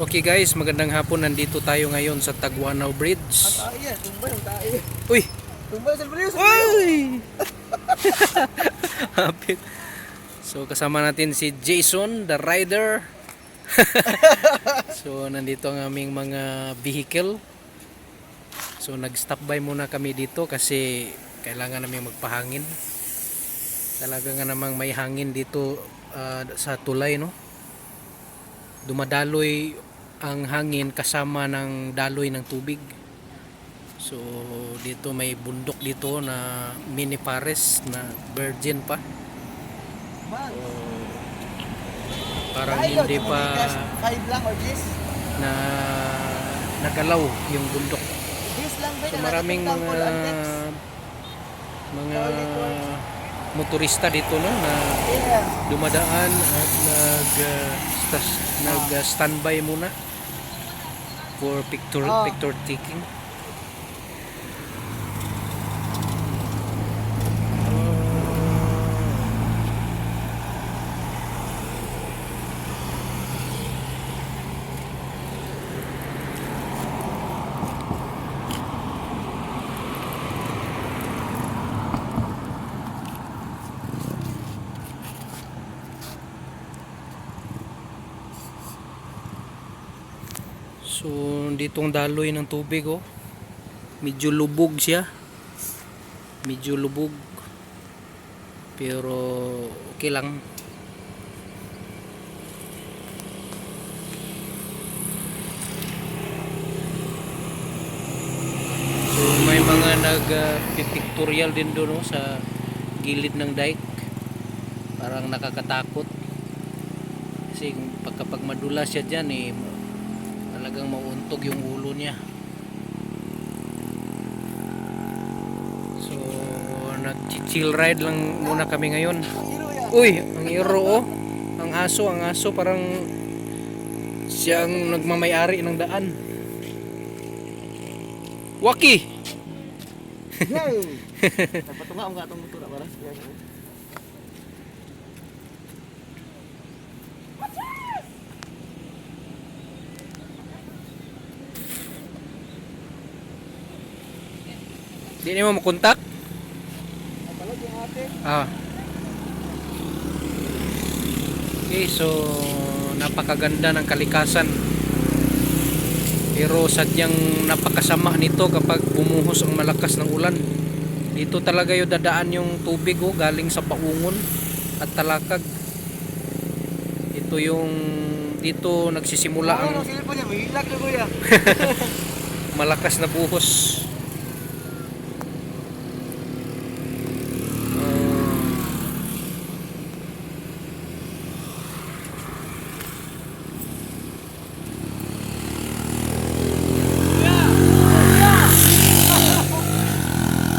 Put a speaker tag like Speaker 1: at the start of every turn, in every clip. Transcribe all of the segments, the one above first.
Speaker 1: Okay guys, magandang hapon. Nandito tayo ngayon sa Tagwanaw Bridge.
Speaker 2: Tumbay, ang tae.
Speaker 1: Uy!
Speaker 2: Tumbay, salbaliw,
Speaker 1: Uy! Hapit. So kasama natin si Jason, the rider. So nandito ang aming mga vehicle. So nag-stop by muna kami dito kasi kailangan namin magpahangin. Talaga nga namang may hangin dito sa tulay, no? Dumadaloy ang hangin kasama ng daloy ng tubig. So dito may bundok dito na mini forest na virgin pa. So, parang hindi pa
Speaker 2: 5 lang or 10?
Speaker 1: na nagalaw yung bundok.
Speaker 2: 10 lang ba?
Speaker 1: So maraming mga motorista dito, no, na dumadaan at nag-standby muna for picture taking. So ditong daloy ng tubig, oh. Medyo lubog siya. Medyo lubog. Pero okay lang. So may mga nag-pictorial din doon, oh, sa gilid ng dike. Parang nakakatakot. Kasi kapag madulas siya dyan, eh, talagang mauuntog yung ulo niya. So nag-chill ride lang muna kami ngayon. Uy, ang iro, oh. Ang aso parang siyang nagmamayari ng daan. Waki!
Speaker 2: Yay! Napatunga ang gatong motor para.
Speaker 1: Di niyo mo makontak?
Speaker 2: Napalag yung ate.
Speaker 1: Okay, so napakaganda ng kalikasan. Pero sadyang napakasama nito kapag bumuhos ang malakas ng ulan. Dito talaga yung dadaan yung tubig, oh, galing sa Paungon at Talakag. Ito yung dito nagsisimula ang
Speaker 2: Cellphone niya, mahilag na kuya.
Speaker 1: malakas na buhos.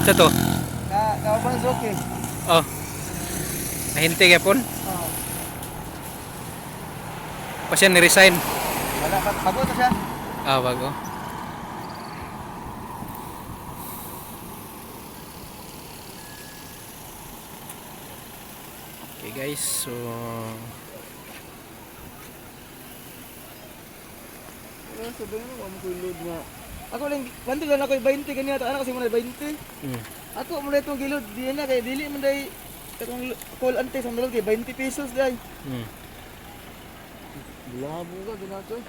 Speaker 1: Sa to?
Speaker 2: Kauban sa okay.
Speaker 1: Oh. Nahinti yapon?
Speaker 2: Oo.
Speaker 1: Pa siya ni-resign.
Speaker 2: Wala pa. Bago na siya.
Speaker 1: Bago. Okay guys, so
Speaker 2: Ano sabihin mo, mo load nga. Ako lang, bantil lang ako 20 ganyan ata. Ano kasi muna 20. Ako muna itong gilod. Di na kay dili man day katong call ante sa dalog kay 20 pesos day. Bulabo ka ginato.